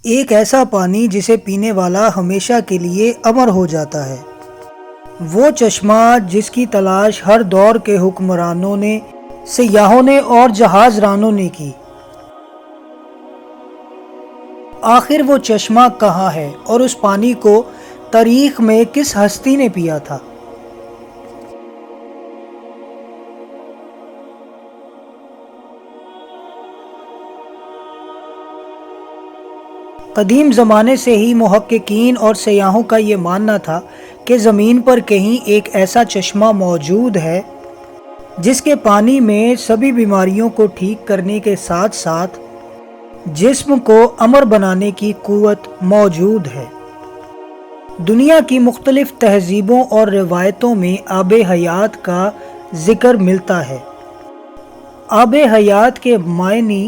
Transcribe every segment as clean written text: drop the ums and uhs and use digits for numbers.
ایک ایسا پانی جسے پینے والا ہمیشہ کے لیے امر ہو جاتا ہے، وہ چشمہ جس کی تلاش ہر دور کے حکمرانوں نے، سیاحوں نے اور جہاز رانوں نے کی۔ آخر وہ چشمہ کہاں ہے اور اس پانی کو تاریخ میں کس ہستی نے پیا تھا؟ قدیم زمانے سے ہی محققین اور سیاحوں کا یہ ماننا تھا کہ زمین پر کہیں ایک ایسا چشمہ موجود ہے جس کے پانی میں سبھی بیماریوں کو ٹھیک کرنے کے ساتھ ساتھ جسم کو امر بنانے کی قوت موجود ہے۔ دنیا کی مختلف تہذیبوں اور روایتوں میں آب حیات کا ذکر ملتا ہے۔ آب حیات کے معنی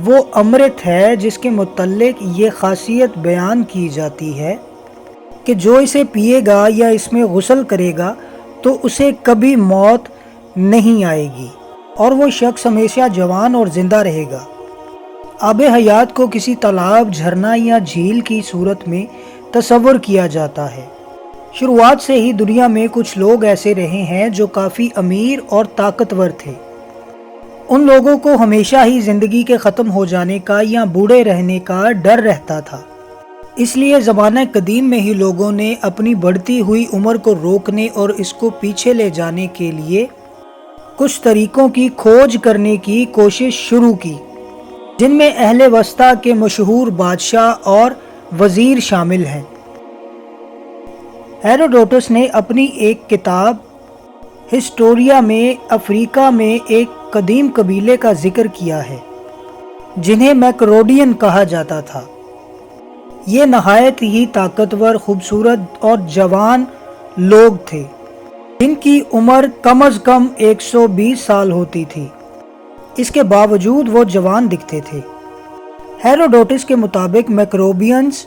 وہ امرت ہے جس کے متعلق یہ خاصیت بیان کی جاتی ہے کہ جو اسے پیے گا یا اس میں غسل کرے گا تو اسے کبھی موت نہیں آئے گی اور وہ شخص ہمیشہ جوان اور زندہ رہے گا۔ آب حیات کو کسی تالاب، جھرنا یا جھیل کی صورت میں تصور کیا جاتا ہے۔ شروعات سے ہی دنیا میں کچھ لوگ ایسے رہے ہیں جو کافی امیر اور طاقتور تھے۔ ان لوگوں کو ہمیشہ ہی زندگی کے ختم ہو جانے کا یا بوڑھے رہنے کا ڈر رہتا تھا، اس لیے زمانہ قدیم میں ہی لوگوں نے اپنی بڑھتی ہوئی عمر کو روکنے اور اس کو پیچھے لے جانے کے لیے کچھ طریقوں کی کھوج کرنے کی کوشش شروع کی، جن میں اہل وسطیٰ کے مشہور بادشاہ اور وزیر شامل ہیں۔ ہیروڈوٹس نے اپنی ایک کتاب ہسٹوریا میں افریقہ میں ایک قدیم قبیلے کا ذکر کیا ہے جنہیں میکروڈین کہا جاتا تھا۔ یہ نہایت ہی طاقتور، خوبصورت اور جوان لوگ تھے جن کی عمر کم از کم 120 سال ہوتی تھی۔ اس کے باوجود وہ جوان دکھتے تھے۔ ہیروڈوٹس کے مطابق میکروبینز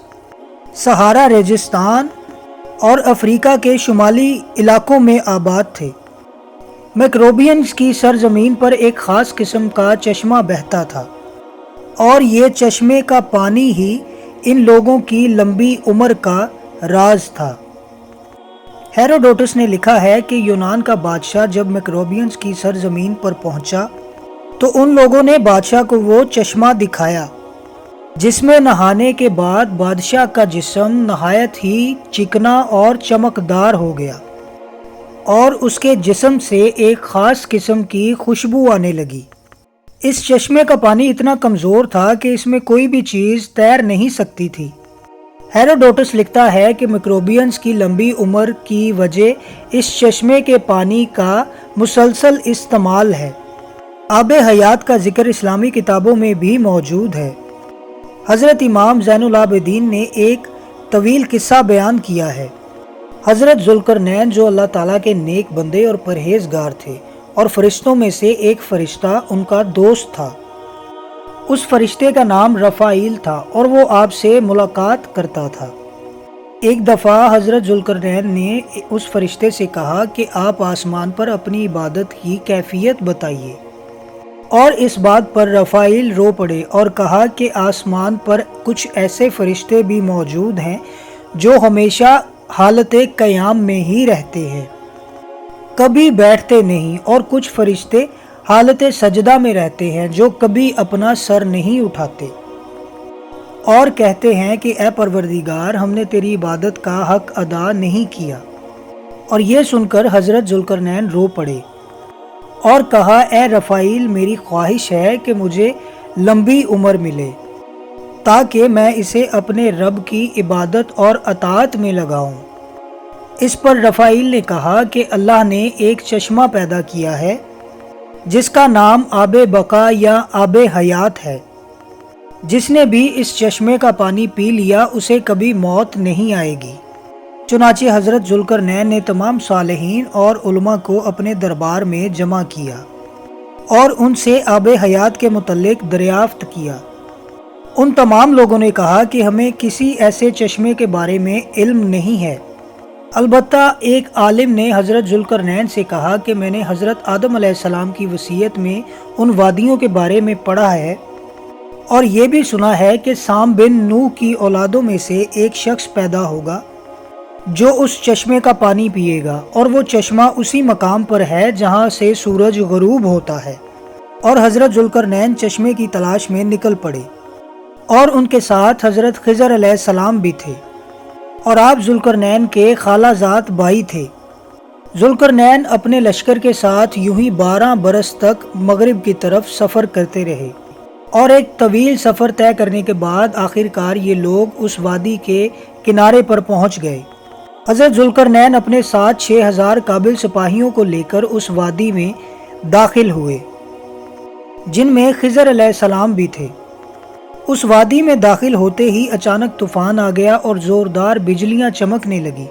صحارا ریگستان اور افریقہ کے شمالی علاقوں میں آباد تھے۔ میکروبینز کی سرزمین پر ایک خاص قسم کا چشمہ بہتا تھا اور یہ چشمے کا پانی ہی ان لوگوں کی لمبی عمر کا راز تھا۔ ہیروڈوٹس نے لکھا ہے کہ یونان کا بادشاہ جب میکروبینز کی سرزمین پر پہنچا تو ان لوگوں نے بادشاہ کو وہ چشمہ دکھایا جس میں نہانے کے بعد بادشاہ کا جسم نہایت ہی چکنا اور چمکدار ہو گیا اور اس کے جسم سے ایک خاص قسم کی خوشبو آنے لگی۔ اس چشمے کا پانی اتنا کمزور تھا کہ اس میں کوئی بھی چیز تیر نہیں سکتی تھی۔ ہیروڈوٹس لکھتا ہے کہ میکروبینز کی لمبی عمر کی وجہ اس چشمے کے پانی کا مسلسل استعمال ہے۔ آب حیات کا ذکر اسلامی کتابوں میں بھی موجود ہے۔ حضرت امام زین العابدین نے ایک طویل قصہ بیان کیا ہے۔ حضرت ذوالقرنین جو اللہ تعالیٰ کے نیک بندے اور پرہیزگار تھے اور فرشتوں میں سے ایک فرشتہ ان کا دوست تھا۔ اس فرشتے کا نام رفائیل تھا اور وہ آپ سے ملاقات کرتا تھا۔ ایک دفعہ حضرت ذوالقرنین نے اس فرشتے سے کہا کہ آپ آسمان پر اپنی عبادت کی کیفیت بتائیے، اور اس بات پر رفائیل رو پڑے اور کہا کہ آسمان پر کچھ ایسے فرشتے بھی موجود ہیں جو ہمیشہ حالت قیام میں ہی رہتے ہیں، کبھی بیٹھتے نہیں، اور کچھ فرشتے حالت سجدہ میں رہتے ہیں جو کبھی اپنا سر نہیں اٹھاتے اور کہتے ہیں کہ اے پروردگار، ہم نے تیری عبادت کا حق ادا نہیں کیا۔ اور یہ سن کر حضرت ذوالقرنین رو پڑے اور کہا اے رفائیل، میری خواہش ہے کہ مجھے لمبی عمر ملے تاکہ میں اسے اپنے رب کی عبادت اور اطاعت میں لگاؤں۔ اس پر رفائیل نے کہا کہ اللہ نے ایک چشمہ پیدا کیا ہے جس کا نام آب بقا یا آب حیات ہے۔ جس نے بھی اس چشمے کا پانی پی لیا اسے کبھی موت نہیں آئے گی۔ چنانچہ حضرت ذوالقرنین نے تمام صالحین اور علماء کو اپنے دربار میں جمع کیا اور ان سے آب حیات کے متعلق دریافت کیا۔ ان تمام لوگوں نے کہا کہ ہمیں کسی ایسے چشمے کے بارے میں علم نہیں ہے۔ البتہ ایک عالم نے حضرت ذوالقرنین سے کہا کہ میں نے حضرت آدم علیہ السلام کی وصیت میں ان وادیوں کے بارے میں پڑھا ہے اور یہ بھی سنا ہے کہ سام بن نوح کی اولادوں میں سے ایک شخص پیدا ہوگا جو اس چشمے کا پانی پیے گا، اور وہ چشمہ اسی مقام پر ہے جہاں سے سورج غروب ہوتا ہے۔ اور حضرت ذوالقرنین چشمے کی تلاش میں نکل پڑے، اور ان کے ساتھ حضرت خضر علیہ السلام بھی تھے، اور آپ ذوالقرنین کے خالہ زاد بھائی تھے۔ ذوالقرنین اپنے لشکر کے ساتھ یوں ہی 12 برس تک مغرب کی طرف سفر کرتے رہے، اور ایک طویل سفر طے کرنے کے بعد آخر کار یہ لوگ اس وادی کے کنارے پر پہنچ گئے۔ حضرت ذوالقرنین اپنے ساتھ 6000 قابل سپاہیوں کو لے کر اس وادی میں داخل ہوئے، جن میں خضر علیہ السلام بھی تھے۔ اس وادی میں داخل ہوتے ہی اچانک طوفان آ گیا اور زوردار بجلیاں چمکنے لگی،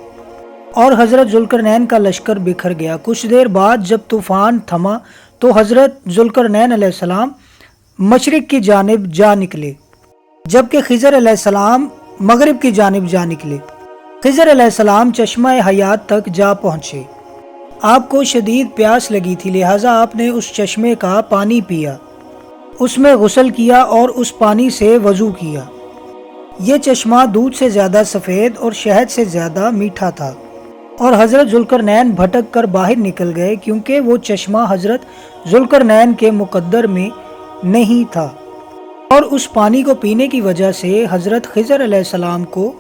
اور حضرت ذوالقرنین کا لشکر بکھر گیا۔ کچھ دیر بعد جب طوفان تھما تو حضرت ذوالقرنین علیہ السلام مشرق کی جانب جا نکلے، جبکہ خضر علیہ السلام مغرب کی جانب جا نکلے۔ خضر علیہ السلام چشمہ حیات تک جا پہنچے۔ آپ کو شدید پیاس لگی تھی، لہٰذا آپ نے اس چشمے کا پانی پیا، اس میں غسل کیا اور اس پانی سے وضو کیا۔ یہ چشمہ دودھ سے زیادہ سفید اور شہد سے زیادہ میٹھا تھا، اور حضرت ذوالقرنین بھٹک کر باہر نکل گئے کیونکہ وہ چشمہ حضرت ذوالقرنین کے مقدر میں نہیں تھا، اور اس پانی کو پینے کی وجہ سے حضرت خضر علیہ السلام کو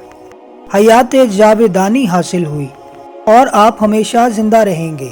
حیات جاودانی حاصل ہوئی، اور آپ ہمیشہ زندہ رہیں گے۔